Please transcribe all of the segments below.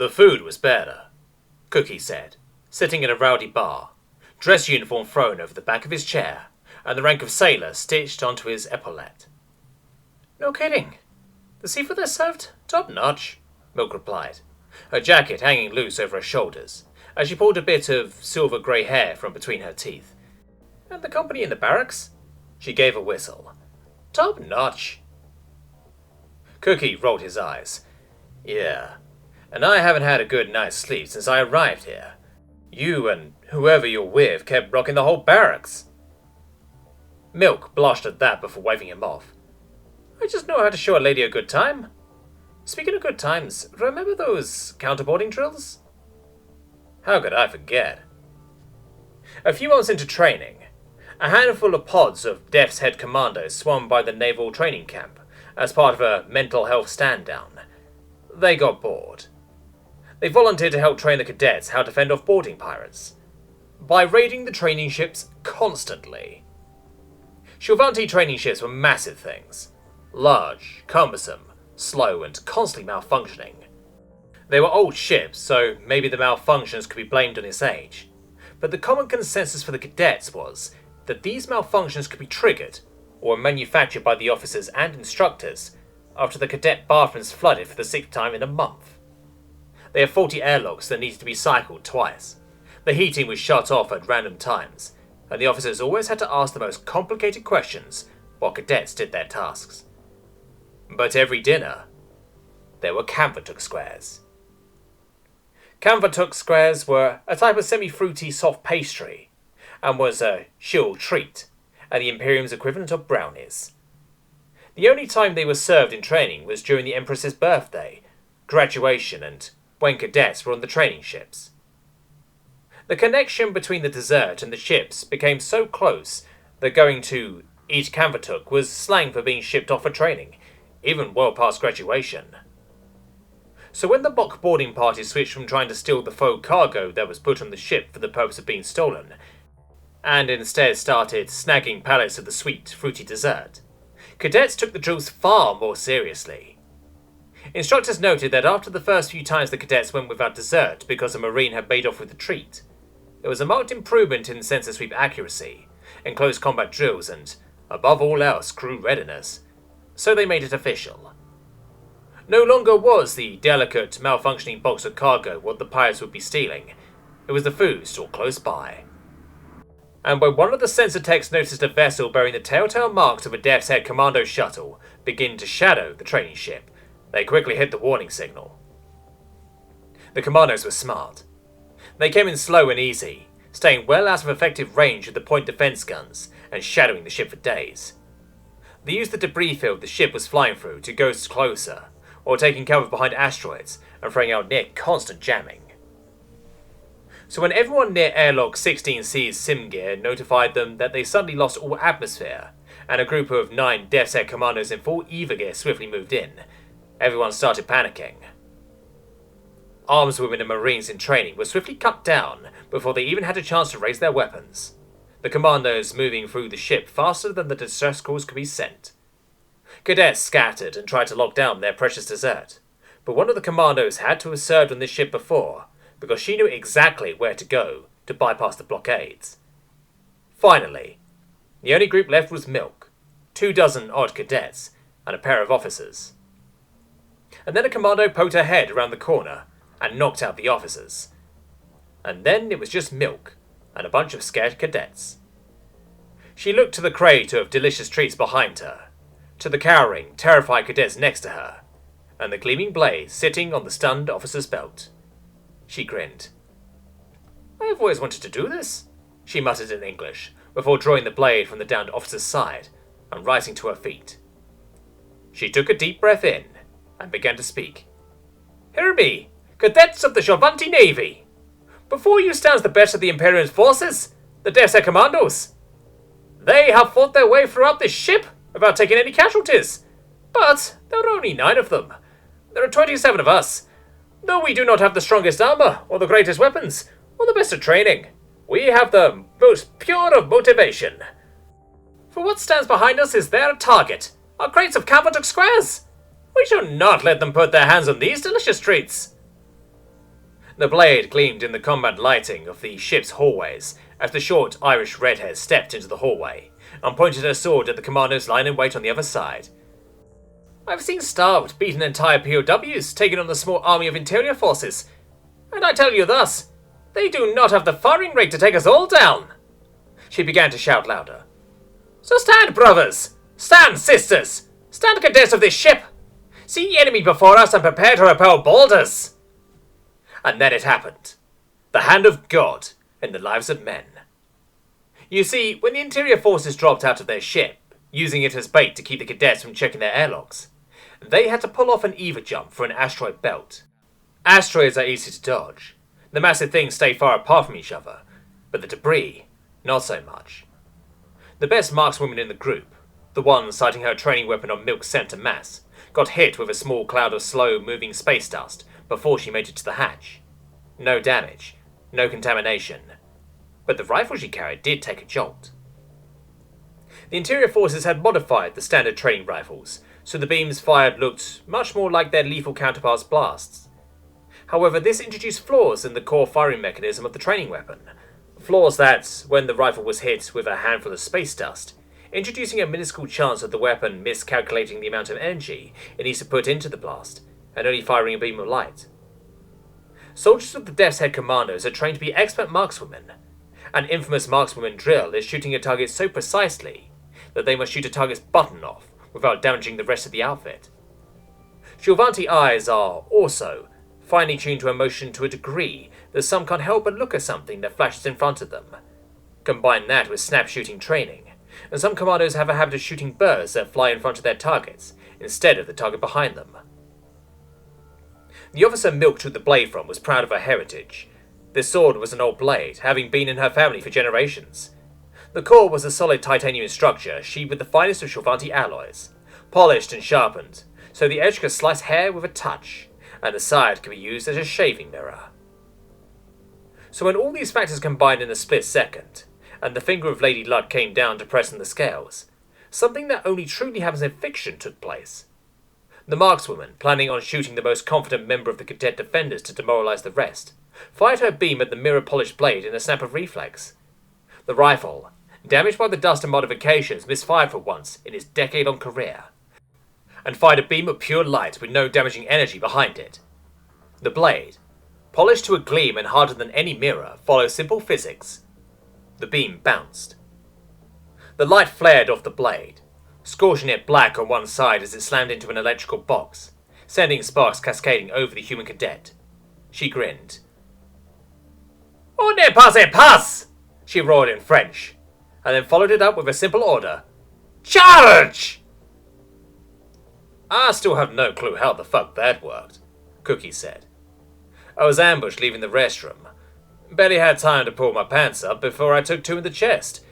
The food was better, Cookie said, sitting in a rowdy bar, dress uniform thrown over the back of his chair, and the rank of sailor stitched onto his epaulette. No kidding. The seafood they served? Top-notch, Milk replied, her jacket hanging loose over her shoulders, as she pulled a bit of silver-grey hair from between her teeth. And the company in the barracks? She gave a whistle. Top-notch. Cookie rolled his eyes. Yeah, and I haven't had a good night's sleep since I arrived here. You and whoever you're with kept rocking the whole barracks. Milk blushed at that before waving him off. I just know how to show a lady a good time. Speaking of good times, remember those counterboarding drills? How could I forget? A few months into training, a handful of pods of Death's Head commandos swam by the naval training camp as part of a mental health stand-down. They got bored. They volunteered to help train the cadets how to fend off boarding pirates by raiding the training ships constantly. Shulvanti training ships were massive things. Large, cumbersome, slow, and constantly malfunctioning. They were old ships, so maybe the malfunctions could be blamed on its age. But the common consensus for the cadets was that these malfunctions could be triggered or manufactured by the officers and instructors after the cadet bathrooms flooded for the 6th time in a month. They had faulty airlocks that needed to be cycled twice. The heating was shut off at random times, and the officers always had to ask the most complicated questions while cadets did their tasks. But every dinner, there were Pwntatochip squares. Pwntatochip squares were a type of semi-fruity soft pastry, and was a shield treat, and the Imperium's equivalent of brownies. The only time they were served in training was during the Empress's birthday, graduation, and when cadets were on the training ships. The connection between the dessert and the ships became so close that going to eat Pwntatochip was slang for being shipped off for training, even well past graduation. So when the Bok boarding party switched from trying to steal the faux cargo that was put on the ship for the purpose of being stolen, and instead started snagging pallets of the sweet, fruity dessert, cadets took the drills far more seriously. Instructors noted that after the first few times the cadets went without dessert because a Marine had made off with the treat, there was a marked improvement in sensor sweep accuracy, in close combat drills, and, above all else, crew readiness. So they made it official. No longer was the delicate, malfunctioning box of cargo what the pirates would be stealing. It was the food stored close by. And when one of the sensor techs noticed a vessel bearing the telltale marks of a Death's Head commando shuttle begin to shadow the training ship, they quickly hit the warning signal. The commandos were smart. They came in slow and easy, staying well out of effective range of the point defense guns and shadowing the ship for days. They used the debris field the ship was flying through to ghost closer, or taking cover behind asteroids and throwing out near constant jamming. So when everyone near airlock 16C's sim gear notified them that they suddenly lost all atmosphere, and a group of 9 Death's Head commandos in full EVA gear swiftly moved in, everyone started panicking. Armswomen and Marines in training were swiftly cut down before they even had a chance to raise their weapons, the commandos moving through the ship faster than the distress calls could be sent. Cadets scattered and tried to lock down their precious dessert, but one of the commandos had to have served on this ship before, because she knew exactly where to go to bypass the blockades. Finally, the only group left was Milk, 24 odd cadets, and a pair of officers. And then a commando poked her head around the corner and knocked out the officers. And then it was just Milk and a bunch of scared cadets. She looked to the crate of delicious treats behind her, to the cowering, terrified cadets next to her, and the gleaming blade sitting on the stunned officer's belt. She grinned. I have always wanted to do this, she muttered in English, before drawing the blade from the downed officer's side and rising to her feet. She took a deep breath in and began to speak. Hear me, cadets of the Shulvanti Navy! Before you stands the best of the Imperial forces, the Death's Head Commandos. They have fought their way throughout this ship without taking any casualties, but there are only 9 of them. There are 27 of us. Though we do not have the strongest armor, or the greatest weapons, or the best of training, we have the most pure of motivation. For what stands behind us is their target, our crates of Pwntatochip squares. We shall not let them put their hands on these delicious treats. The blade gleamed in the combat lighting of the ship's hallways as the short Irish redhead stepped into the hallway and pointed her sword at the commandos lying in wait on the other side. "I've seen starved, beaten entire POWs taken on the small army of interior forces, and I tell you thus, they do not have the firing rate to take us all down." She began to shout louder. "So stand, brothers! Stand, sisters! Stand, cadets of this ship! See the enemy before us and prepare to repel boulders!" And then it happened. The hand of God in the lives of men. You see, when the interior forces dropped out of their ship, using it as bait to keep the cadets from checking their airlocks, they had to pull off an EVA jump for an asteroid belt. Asteroids are easy to dodge. The massive things stay far apart from each other, but the debris, not so much. The best markswoman in the group, the one sighting her training weapon on Milk's center mass, got hit with a small cloud of slow-moving space dust before she made it to the hatch. No damage, no contamination, but the rifle she carried did take a jolt. The interior forces had modified the standard training rifles, so the beams fired looked much more like their lethal counterparts' blasts. However, this introduced flaws in the core firing mechanism of the training weapon. Flaws that, when the rifle was hit with a handful of space dust, introducing a minuscule chance of the weapon miscalculating the amount of energy it needs to put into the blast, and only firing a beam of light. Soldiers of the Death's Head Commandos are trained to be expert markswomen. An infamous markswoman drill is shooting a target so precisely that they must shoot a target's button off without damaging the rest of the outfit. Shulvanti eyes are, also, finely tuned to emotion to a degree that some can't help but look at something that flashes in front of them. Combine that with snap shooting training, and some commandos have a habit of shooting birds that fly in front of their targets, instead of the target behind them. The officer Milk took the blade from was proud of her heritage. This sword was an old blade, having been in her family for generations. The core was a solid titanium structure, sheathed with the finest of Shulvanti alloys, polished and sharpened, so the edge could slice hair with a touch, and the side could be used as a shaving mirror. So when all these factors combined in a split second, and the finger of Lady Luck came down to press on the scales, something that only truly happens in fiction took place. The markswoman, planning on shooting the most confident member of the cadet defenders to demoralize the rest, fired her beam at the mirror-polished blade in a snap of reflex. The rifle, damaged by the dust and modifications, misfired for once in its decade-long career, and fired a beam of pure light with no damaging energy behind it. The blade, polished to a gleam and harder than any mirror, followed simple physics. The beam bounced. The light flared off the blade, scorching it black on one side as it slammed into an electrical box, sending sparks cascading over the human cadet. She grinned. "On ne passe!" she roared in French, and then followed it up with a simple order. "Charge!" "I still have no clue how the fuck that worked," Cookie said. "I was ambushed leaving the restroom. Barely had time to pull my pants up before I took two in the chest.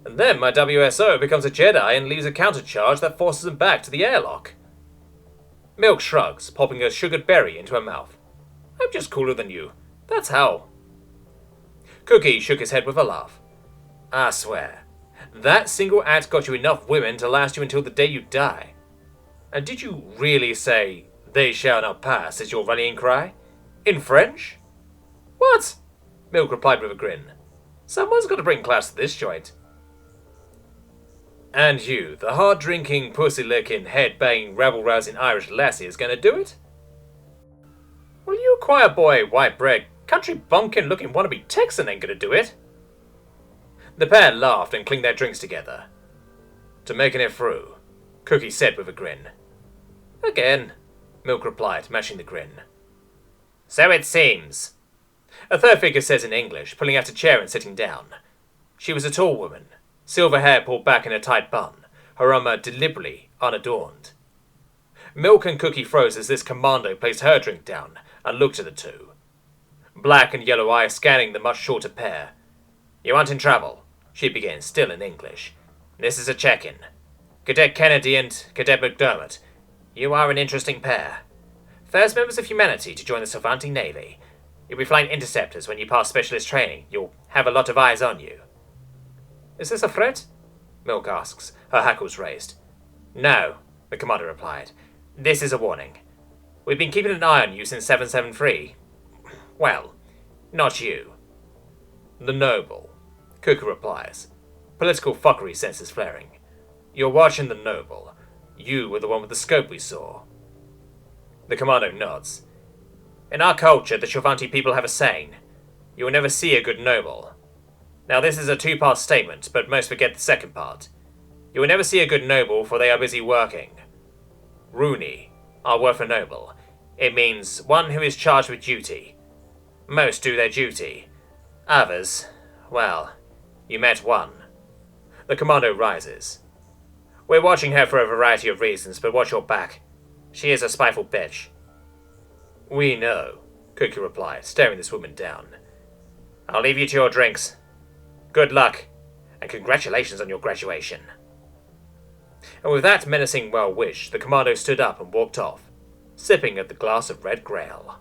And then my WSO becomes a Jedi and leaves a countercharge that forces him back to the airlock." Milk shrugs, popping a sugared berry into her mouth. "I'm just cooler than you. That's how." Cookie shook his head with a laugh. "I swear, that single act got you enough women to last you until the day you die. And did you really say, 'They shall not pass' as your rallying cry? In French?" "What?" Milk replied with a grin. "Someone's got to bring class to this joint." "And you, the hard-drinking, pussy-licking, head-banging, rabble-rousing Irish lassie, is going to do it?" "Well, you choir boy, white-bread, country bumpkin-looking wannabe Texan ain't going to do it." The pair laughed and clinked their drinks together. "To making it through," Cookie said with a grin. "Again," Milk replied, matching the grin. "So it seems," a third figure says in English, pulling out a chair and sitting down. She was a tall woman, silver hair pulled back in a tight bun, her armor deliberately unadorned. Milk and Cookie froze as this commando placed her drink down and looked at the two. Black and yellow eyes scanning the much shorter pair. "You aren't in trouble," she began, still in English. "This is a check-in. Cadet Kennedy and Cadet McDermott, you are an interesting pair. First members of humanity to join the Shulvanti Navy. You'll be flying interceptors when you pass specialist training. You'll have a lot of eyes on you." "Is this a threat?" Milk asks, her hackles raised. "No," the commander replied. "This is a warning. We've been keeping an eye on you since 773. Well, Not you. The noble, Cuckoo replies. Political fuckery senses flaring. You're watching the noble. You were the one with the scope we saw. The commando nods. In our culture, the Shovanti people have a saying. You will never see a good noble. Now this is a two-part statement, but most forget the second part. You will never see a good noble, for they are busy working. Rooney, our word for noble. It means one who is charged with duty. Most do their duty. Others, well, you met one. The commando rises. We're watching her for a variety of reasons, but watch your back. She is a spiteful bitch. We know, Cuckoo replied, staring this woman down. I'll leave you to your drinks. Good luck, and congratulations on your graduation. And with that menacing well-wish, the commando stood up and walked off, sipping at the glass of red grail.